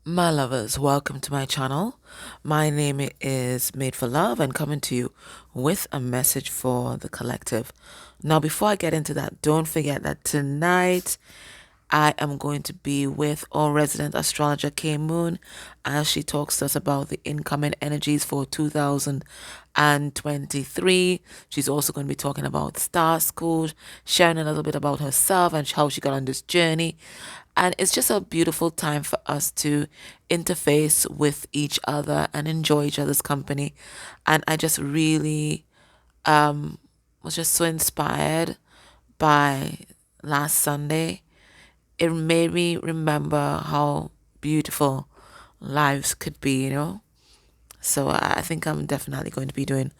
My lovers, welcome to my channel. My name is Made for Love and coming to you with a message for the collective. Now, before I get into that, don't forget that tonight I am going to be with our resident astrologer K Moon as she talks to us about the incoming energies for 2023. She's also going to be talking about Star School, sharing a little bit about herself and how she got on this journey. And it's just a beautiful time for us to interface with each other and enjoy each other's company. And I just really was just so inspired by last Sunday. It made me remember how beautiful lives could be. So I think I'm definitely going to be doing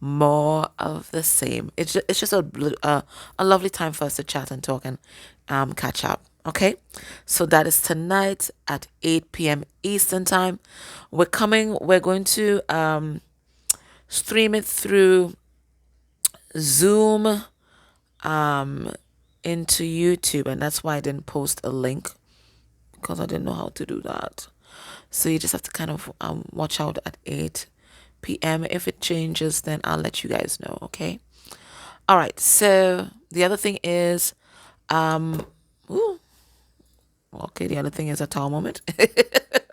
more of the same. It's just a lovely time for us to chat and talk and catch up. Okay, so that is tonight at 8 p.m. Eastern time. We're going to stream it through Zoom into YouTube, and that's why I didn't post a link because I didn't know how to do that. So you just have to kind of watch out at 8 p.m. If it changes, then I'll let you guys know, okay? All right, so the other thing is, ooh, okay, the other thing is a towel moment.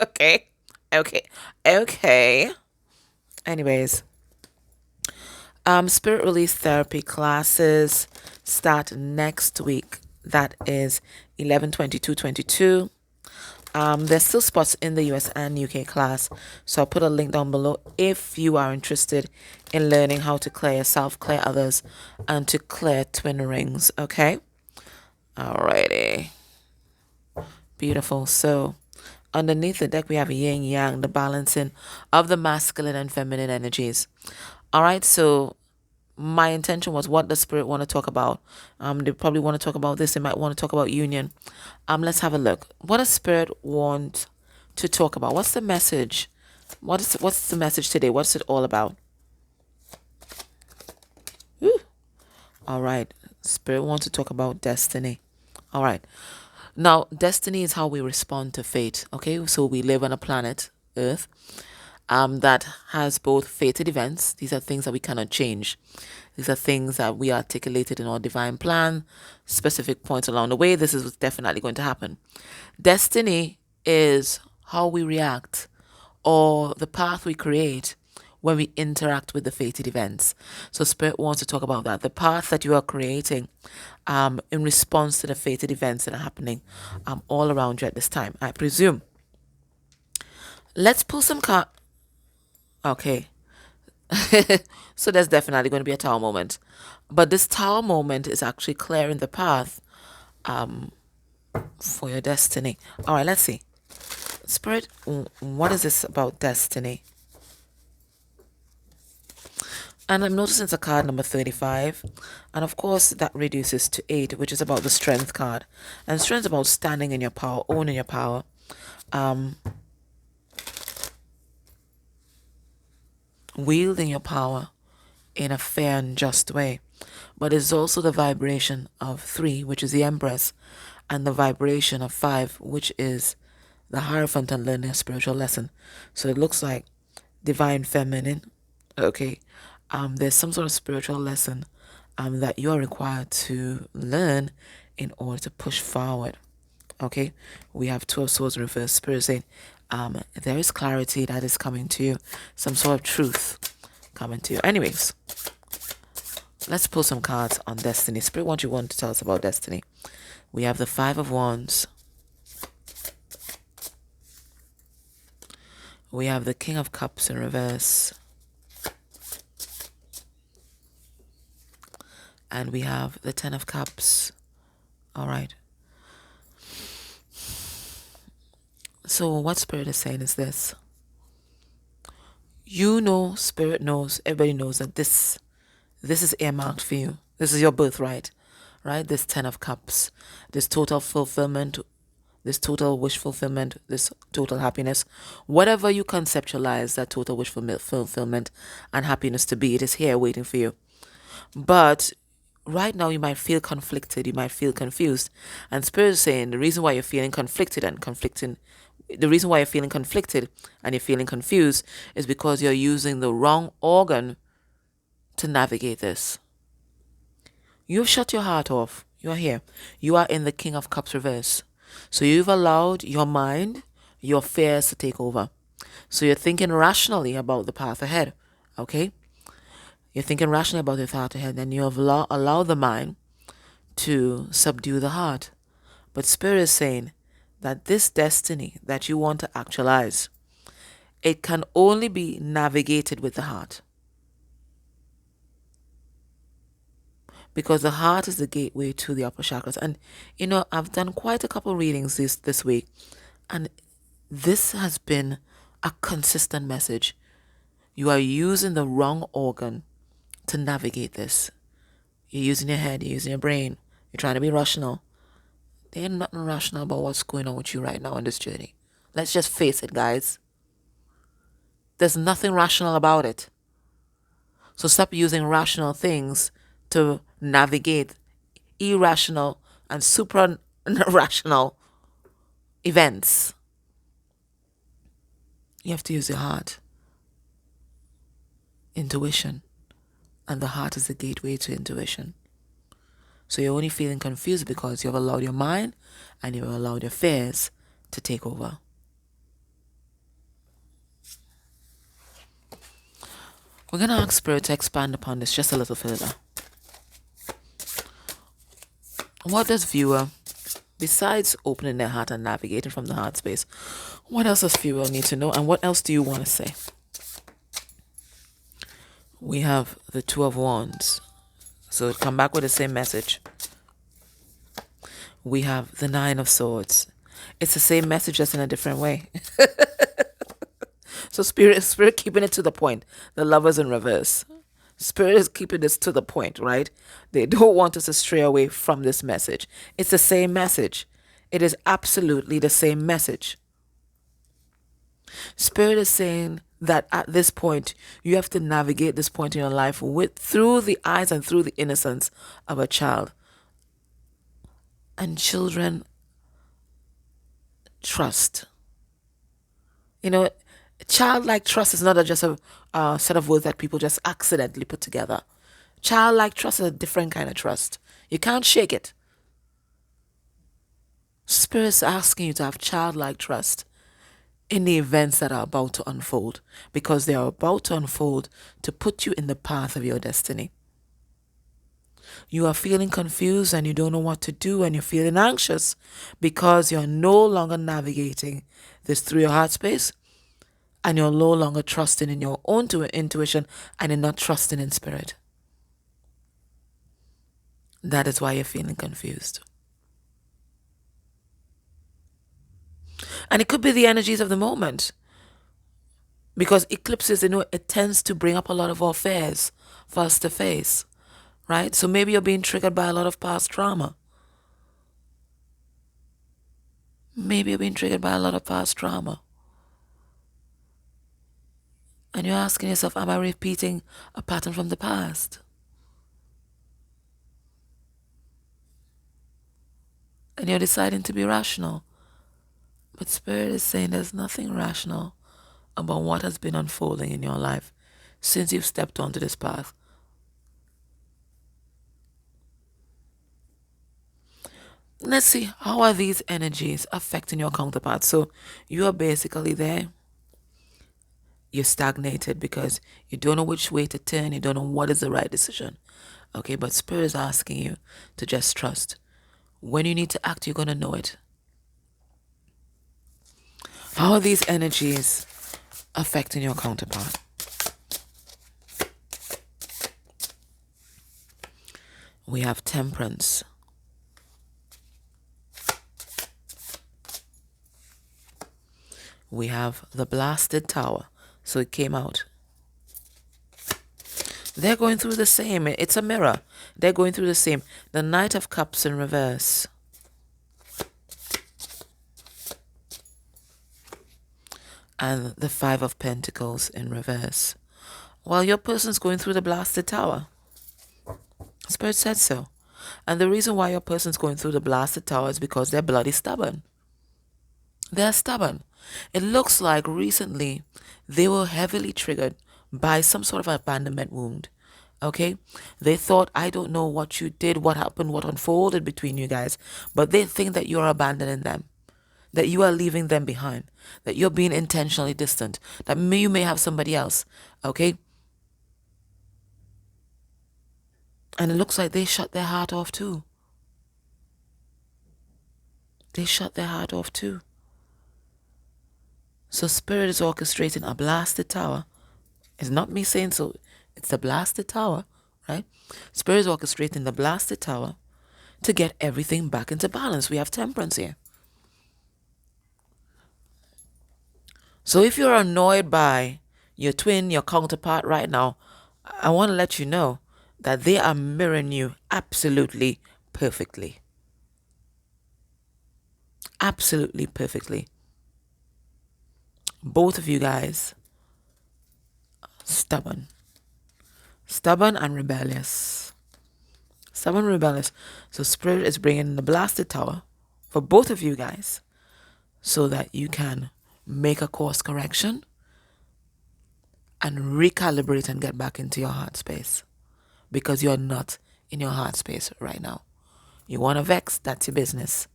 Okay, okay, okay. Anyways, spirit release therapy classes start next week. That is 11/22/22. There's still spots in the US and UK class, so I'll put a link down below if you are interested in learning how to clear yourself, clear others, and to clear twin rings. Okay, alrighty, beautiful. So underneath the deck we have yin yang, the balancing of the masculine and feminine energies. All right, so my intention was, what does spirit want to talk about? They probably want to talk about this. They might want to talk about union. Let's have a look. What does spirit want to talk about? What's the message? What's the message today? What's it all about? Whew. All right, spirit wants to talk about destiny. All right, now destiny is how we respond to fate. Okay, so we live on a planet Earth that has both fated events. These are things that we cannot change. These are things that we articulated in our divine plan, specific points along the way. This is definitely going to happen. Destiny is how we react or the path we create when we interact with the fated events. So Spirit wants to talk about that. The path that you are creating in response to the fated events that are happening all around you at this time, I presume. Let's pull some cards. Okay. So there's definitely going to be a tower moment. But this tower moment is actually clearing the path for your destiny. All right, let's see. Spirit, what is this about destiny? And I'm noticing it's a card number 35. And of course, that reduces to 8, which is about the strength card. And strength is about standing in your power, owning your power. Wielding your power in a fair and just way. But it's also the vibration of 3, which is the Empress, and the vibration of 5, which is the Hierophant, and learning a spiritual lesson. So it looks like divine feminine. Okay. There's some sort of spiritual lesson that you are required to learn in order to push forward. Okay. We have 2 of Swords reverse. Spirit saying there is clarity that is coming to you. Some sort of truth coming to you. Anyways, let's pull some cards on destiny. Spirit, what you want to tell us about destiny? We have the 5 of Wands. We have the King of Cups in reverse. And we have the 10 of Cups. All right. So what Spirit is saying is this. You know, Spirit knows, everybody knows that this is earmarked for you. This is your birthright, right? This 10 of Cups, this total fulfillment, this total wish fulfillment, this total happiness. Whatever you conceptualize that total wish fulfillment and happiness to be, it is here waiting for you. But right now you might feel conflicted, you might feel confused. And Spirit is saying the reason why you're feeling conflicted and conflicting the reason why you're feeling conflicted and you're feeling confused is because you're using the wrong organ to navigate this. You've shut your heart off. You're here. You are in the King of Cups reverse. So you've allowed your mind, your fears to take over. So you're thinking rationally about the path ahead. Okay? You're thinking rationally about the path ahead. And you have allowed the mind to subdue the heart. But Spirit is saying that this destiny that you want to actualize, it can only be navigated with the heart. Because the heart is the gateway to the upper chakras. And, I've done quite a couple readings this week. And this has been a consistent message. You are using the wrong organ to navigate this. You're using your head, you're using your brain. You're trying to be rational. There ain't nothing rational about what's going on with you right now on this journey. Let's just face it, guys. There's nothing rational about it. So stop using rational things to navigate irrational and supra-rational events. You have to use your heart. Intuition. And the heart is the gateway to intuition. So you're only feeling confused because you've allowed your mind and you've allowed your fears to take over. We're going to ask Spirit to expand upon this just a little further. What does viewer, besides opening their heart and navigating from the heart space, what else does viewer need to know, and what else do you want to say? We have the Two of Wands. So come back with the same message. We have the Nine of Swords. It's the same message, just in a different way. So Spirit keeping it to the point. The Lovers in reverse. Spirit is keeping this to the point, right? They don't want us to stray away from this message. It's the same message. It is absolutely the same message. Spirit is saying that at this point, you have to navigate this point in your life through the eyes and through the innocence of a child. And children trust. Childlike trust is not just a set of words that people just accidentally put together. Childlike trust is a different kind of trust. You can't shake it. Spirit's asking you to have childlike trust in the events that are about to unfold, because they are about to unfold to put you in the path of your destiny. You are feeling confused and you don't know what to do, and you're feeling anxious because you're no longer navigating this through your heart space, and you're no longer trusting in your own intuition, and you're not trusting in Spirit. That is why you're feeling confused. And it could be the energies of the moment. Because eclipses, it tends to bring up a lot of our fears for us to face. Right? So maybe you're being triggered by a lot of past trauma. Maybe you're being triggered by a lot of past trauma. And you're asking yourself, am I repeating a pattern from the past? And you're deciding to be rational. But Spirit is saying there's nothing rational about what has been unfolding in your life since you've stepped onto this path. Let's see, how are these energies affecting your counterpart? So you are basically there. You're stagnated because you don't know which way to turn. You don't know what is the right decision. Okay, but Spirit is asking you to just trust. When you need to act, you're going to know it. How are these energies affecting your counterpart? We have Temperance. We have the Blasted Tower. So it came out. They're going through the same. It's a mirror. They're going through the same. The Knight of Cups in reverse. And the Five of Pentacles in reverse. While your person's going through the Blasted Tower. Spirit said so. And the reason why your person's going through the Blasted Tower is because they're bloody stubborn. They're stubborn. It looks like recently they were heavily triggered by some sort of abandonment wound. Okay? They thought, I don't know what you did, what happened, what unfolded between you guys, but they think that you're abandoning them, that you are leaving them behind, that you're being intentionally distant, that you may have somebody else. Okay? And it looks like they shut their heart off too. They shut their heart off too. So Spirit is orchestrating a blasted tower. It's not me saying so. It's the blasted tower, right? Spirit is orchestrating the blasted tower to get everything back into balance. We have temperance here. So if you're annoyed by your twin, your counterpart right now, I want to let you know that they are mirroring you absolutely perfectly. Absolutely perfectly. Both of you guys, stubborn. Stubborn and rebellious. Stubborn and rebellious. So Spirit is bringing the blasted tower for both of you guys so that you can make a course correction and recalibrate and get back into your heart space, because you're not in your heart space right now. You want to vex, that's your business.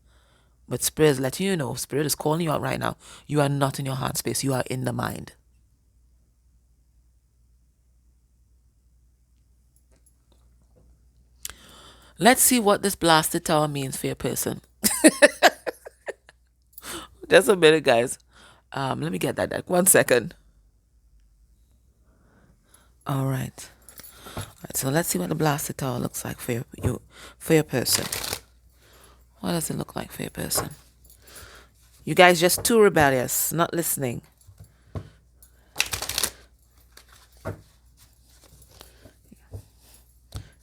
But Spirit is letting you know, Spirit is calling you out right now. You are not in your heart space. You are in the mind. Let's see what this blasted tower means for your person. Just a minute, guys. Let me get that back. 1 second. All right. So let's see what the blasted tower looks like for your person. What does it look like for your person? You guys just too rebellious, not listening.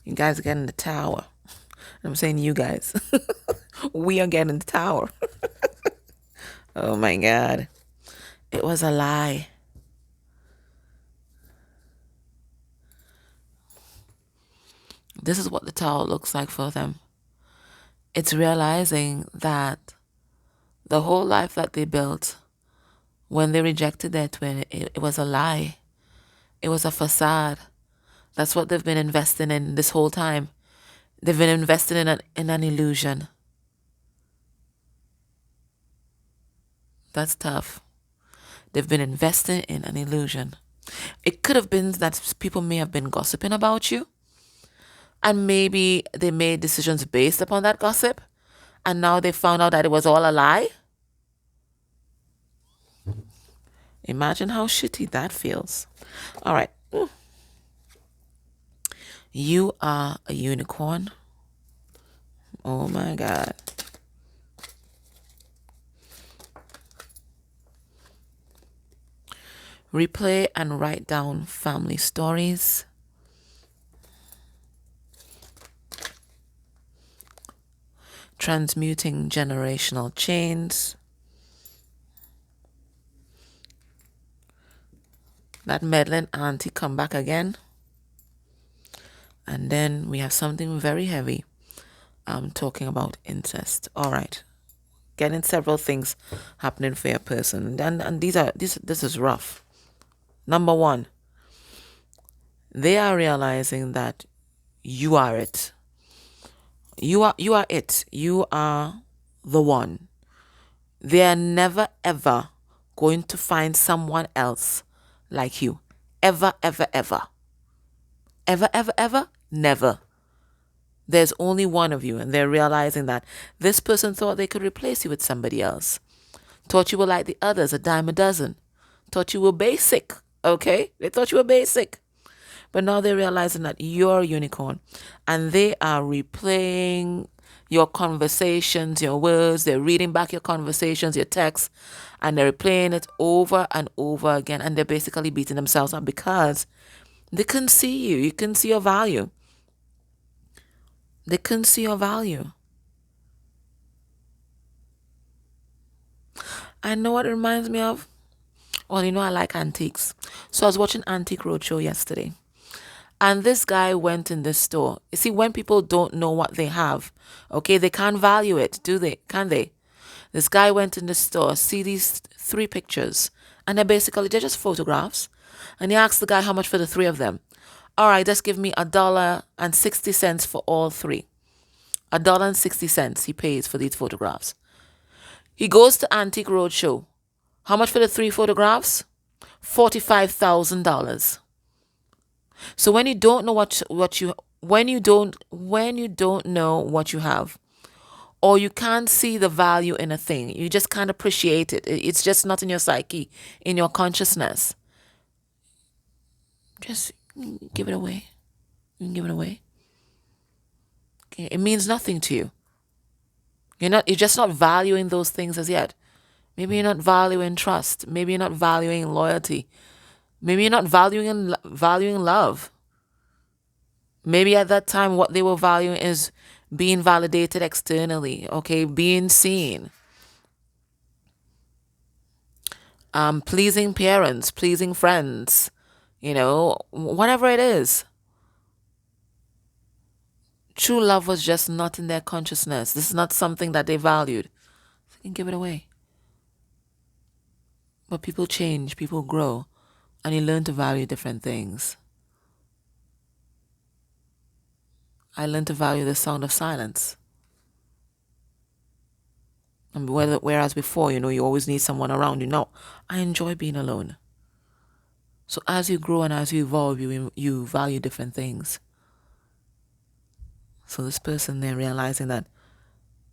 You guys are getting the tower. I'm saying you guys. We are getting the tower. Oh my God. It was a lie. This is what the tower looks like for them. It's realizing that the whole life that they built when they rejected their twin, it was a lie. It was a facade. That's what they've been investing in this whole time. They've been investing in an illusion. That's tough. They've been investing in an illusion. It could have been that people may have been gossiping about you, and maybe they made decisions based upon that gossip, and now they found out that it was all a lie. Imagine how shitty that feels. All right. You are a unicorn. Oh my God. Replay and write down family stories. Transmuting generational chains. That meddling auntie come back again. And then we have something very heavy. I'm talking about incest. All right. Getting several things happening for your person. And this is rough. Number one, they are realizing that you are it. You are it. You are the one. They are never ever going to find someone else like you. Ever, ever, ever. Ever, ever, ever? Never. There's only one of you, and they're realizing that this person thought they could replace you with somebody else. Thought you were like the others, a dime a dozen. Thought you were basic, okay? They thought you were basic. But now they're realizing that you're a unicorn, and they are replaying your conversations, your words. They're reading back your conversations, your texts, and they're replaying it over and over again, and they're basically beating themselves up because they couldn't see you. You couldn't see your value. They couldn't see your value. I know what it reminds me of. Well, I like antiques. So I was watching Antique Roadshow yesterday. And this guy went in this store. You see, when people don't know what they have, okay, they can't value it, do they? Can they? This guy went in the store, see these 3 pictures, and they're just photographs. And he asked the guy how much for the 3 of them. All right, just give me $1.60 for all 3. $1.60 he pays for these photographs. He goes to Antique Roadshow. How much for the 3 photographs? $45,000. So when you don't know when you don't know what you have, or you can't see the value in a thing, you just can't appreciate it. It's just not in your psyche, in your consciousness. Just give it away. You can give it away. Okay, it means nothing to you. You're just not valuing those things as yet. Maybe you're not valuing trust. Maybe you're not valuing loyalty. Maybe you're not valuing love. Maybe at that time what they were valuing is being validated externally, okay, being seen, pleasing parents, pleasing friends, whatever it is. True love was just not in their consciousness. This is not something that they valued. So you can give it away. But people change, people grow, and you learn to value different things. I learned to value the sound of silence. And whereas before, you always need someone around you. No, I enjoy being alone. So as you grow and as you evolve, you value different things. So this person, they're realizing that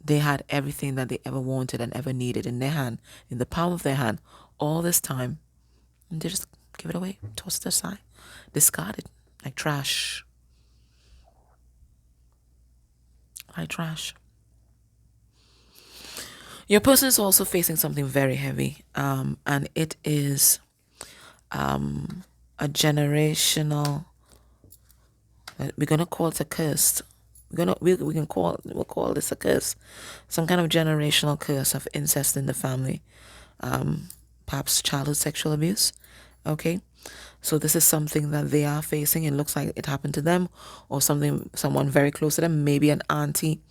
they had everything that they ever wanted and ever needed in their hand, in the palm of their hand, all this time. And they just give it away, toss it aside, discard it like trash. Like trash. Your person is also facing something very heavy, and it is a generational. We're gonna call it a curse. We'll call this a curse, some kind of generational curse of incest in the family, perhaps childhood sexual abuse. Okay, so this is something that they are facing. It looks like it happened to them, or someone very close to them, maybe an auntie,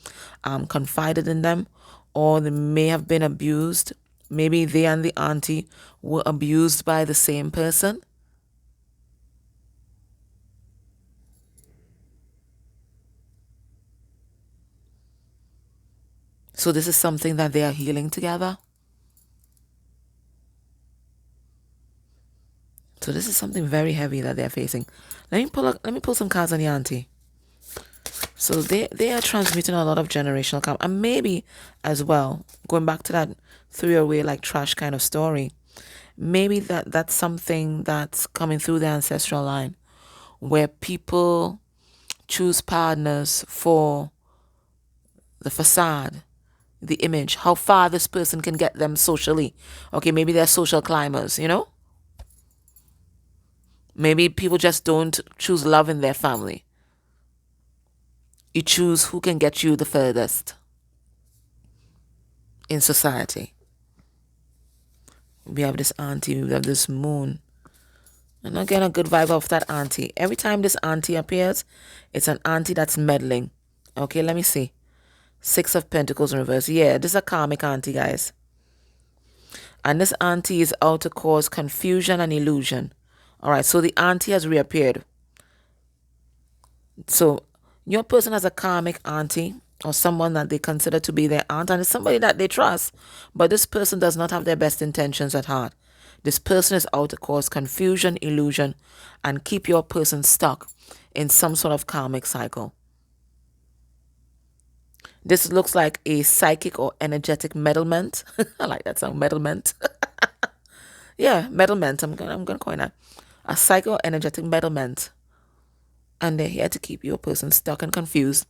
confided in them, or they may have been abused. Maybe they and the auntie were abused by the same person. So this is something that they are healing together. So this is something very heavy that they're facing. Let me pull some cards on the auntie. So they are transmuting a lot of generational karma. And maybe as well, going back to that throw your away like trash kind of story, maybe that's something that's coming through the ancestral line, where people choose partners for the facade, the image, how far this person can get them socially. Okay, maybe they're social climbers, Maybe people just don't choose love in their family. You choose who can get you the furthest in society. We have this auntie, we have this moon. I'm not getting a good vibe off that auntie. Every time this auntie appears, it's an auntie that's meddling. Okay, let me see. 6 of Pentacles in reverse. Yeah, this is a karmic auntie, guys. And this auntie is out to cause confusion and illusion. All right, so the auntie has reappeared. So your person has a karmic auntie or someone that they consider to be their aunt, and it's somebody that they trust, but this person does not have their best intentions at heart. This person is out to cause confusion, illusion, and keep your person stuck in some sort of karmic cycle. This looks like a psychic or energetic meddlement. I like that sound, meddlement. Yeah, meddlement. I'm gonna coin that. A psycho energetic meddlement. And they're here to keep your person stuck and confused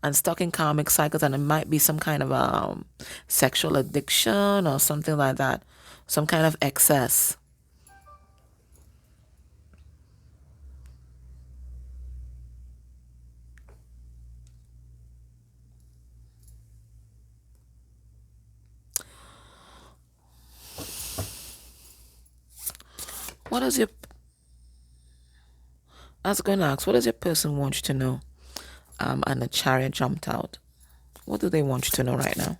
and stuck in karmic cycles. And it might be some kind of sexual addiction or something like that. Some kind of excess. What is your... I was going to ask, what does your person want you to know? And the Chariot jumped out. What do they want you to know right now?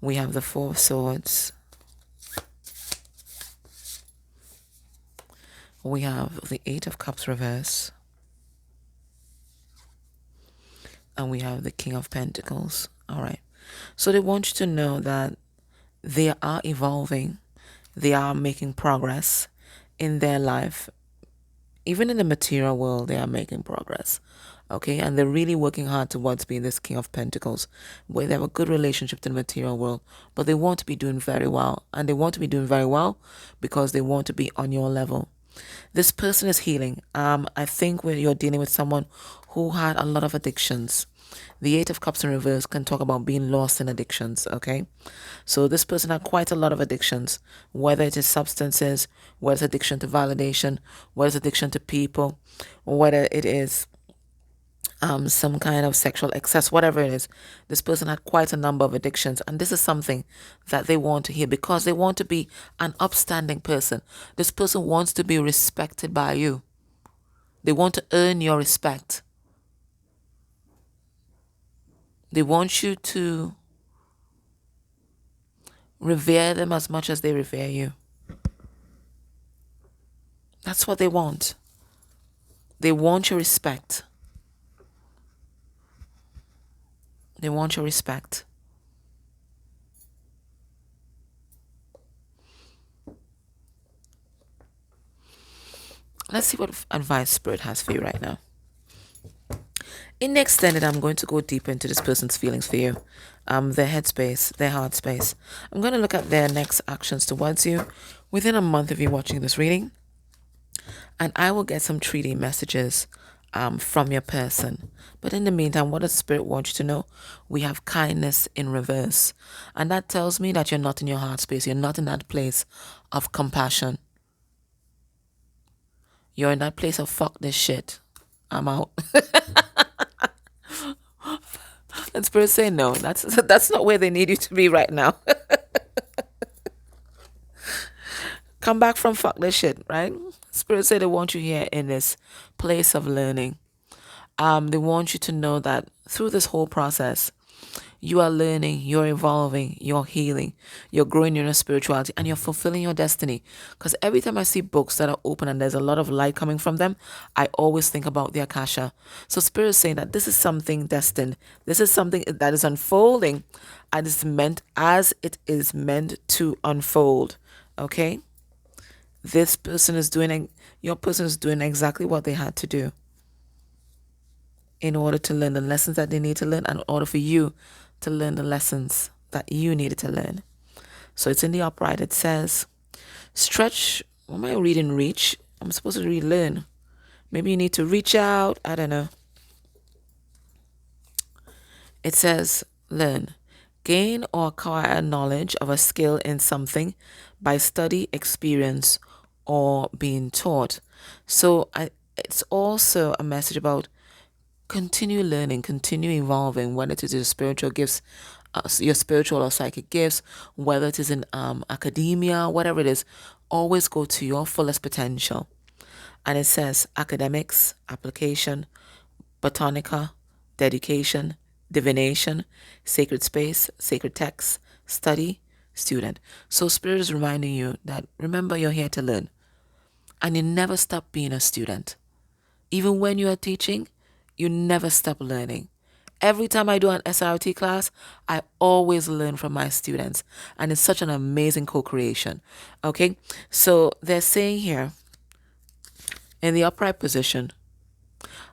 We have the Four of Swords. We have the Eight of Cups reverse. And we have the King of Pentacles. All right. So they want you to know that they are evolving. They are making progress in their life. Even in the material world, they are making progress. Okay, and they're really working hard towards being this King of Pentacles, where they have a good relationship to the material world, but they want to be doing very well. And they want to be doing very well because they want to be on your level. This person is healing. I think when you're dealing with someone who had a lot of addictions, the Eight of Cups in reverse can talk about being lost in addictions, okay? So this person had quite a lot of addictions, whether it is substances, whether it's addiction to validation, whether it's addiction to people, whether it is some kind of sexual excess, whatever it is. This person had quite a number of addictions, and this is something that they want to hear because they want to be an upstanding person. This person wants to be respected by you. They want to earn your respect. They want you to revere them as much as they revere you. That's what they want. They want your respect. They want your respect. Let's see what advice Spirit has for you right now. In the extended, I'm going to go deeper into this person's feelings for you. Their headspace, their heart space. I'm going to look at their next actions towards you within a month of you watching this reading. And I will get some treaty messages from your person. But in the meantime, what does Spirit want you to know? We have kindness in reverse. And that tells me that you're not in your heart space. You're not in that place of compassion. You're in that place of fuck this shit. I'm out. And Spirit say no. That's not where they need you to be right now. Come back from fuck this shit, right? Spirit say they want you here in this place of learning. They want you to know that through this whole process, you are learning, you're evolving, you're healing, you're growing in your spirituality, and you're fulfilling your destiny. Because every time I see books that are open and there's a lot of light coming from them, I always think about the Akasha. So Spirit is saying that this is something destined. This is something that is unfolding and is meant as it is meant to unfold. Okay? This person is doing, your person is doing exactly what they had to do in order to learn the lessons that they need to learn, and in order for you to learn the lessons that you needed to learn. So it's in the upright. It says, stretch. What am I reading? Reach. I'm supposed to read learn. Maybe you need to reach out. I don't know. It says, learn. Gain or acquire knowledge of a skill in something by study, experience, or being taught. So it's also a message about continue learning, continue evolving, whether it is your spiritual gifts, your spiritual or psychic gifts, whether it is in academia, whatever it is, always go to your fullest potential. And it says academics, application, botanica, dedication, divination, sacred space, sacred text, study, student. So Spirit is reminding you that remember you're here to learn. And you never stop being a student. Even when you are teaching, you never stop learning. Every time I do an SRT class, I always learn from my students. And it's such an amazing co-creation. Okay? So they're saying here, in the upright position,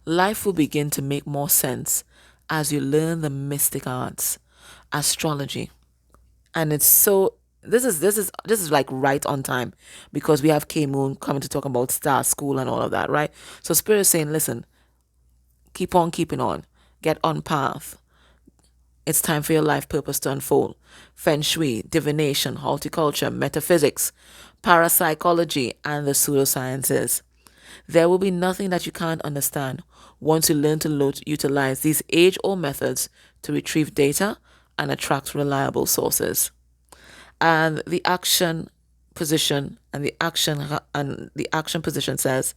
life will begin to make more sense as you learn the mystic arts, astrology. And it's so this is like right on time because we have K Moon coming to talk about Star School and all of that, right? So Spirit is saying, listen, keep on keeping on. Get on path. It's time for your life purpose to unfold. Feng Shui, divination, horticulture, metaphysics, parapsychology, and the pseudosciences. There will be nothing that you can't understand once you learn to utilize these age-old methods to retrieve data and attract reliable sources. And the action position and the action position says,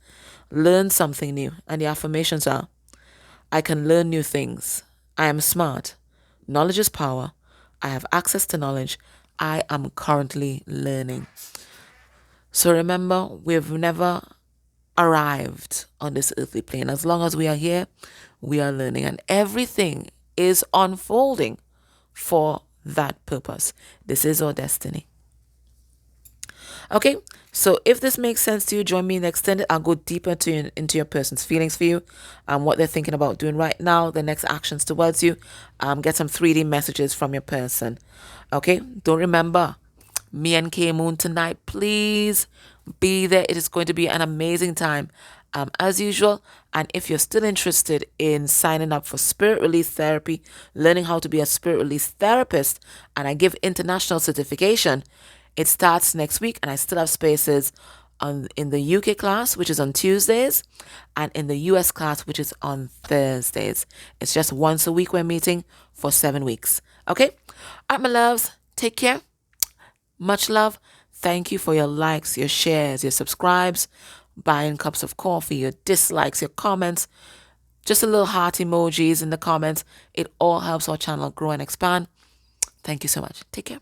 learn something new. And the affirmations are, I can learn new things. I am smart. Knowledge is power. I have access to knowledge. I am currently learning. So remember, we've never arrived on this earthly plane. As long as we are here, we are learning, and everything is unfolding for that purpose. This is our destiny. Okay, so if this makes sense to you, join me in the extended. I'll go deeper into your person's feelings for you, what they're thinking about doing right now, the next actions towards you, get some 3D messages from your person. Okay, don't remember, me and K Moon tonight. Please be there. It is going to be an amazing time, as usual. And if you're still interested in signing up for spirit release therapy, learning how to be a spirit release therapist, and I give international certification, it starts next week, and I still have spaces in the UK class, which is on Tuesdays, and in the US class, which is on Thursdays. It's just once a week we're meeting for 7 weeks. Okay? All right, my loves. Take care. Much love. Thank you for your likes, your shares, your subscribes, buying cups of coffee, your dislikes, your comments, just a little heart emojis in the comments. It all helps our channel grow and expand. Thank you so much. Take care.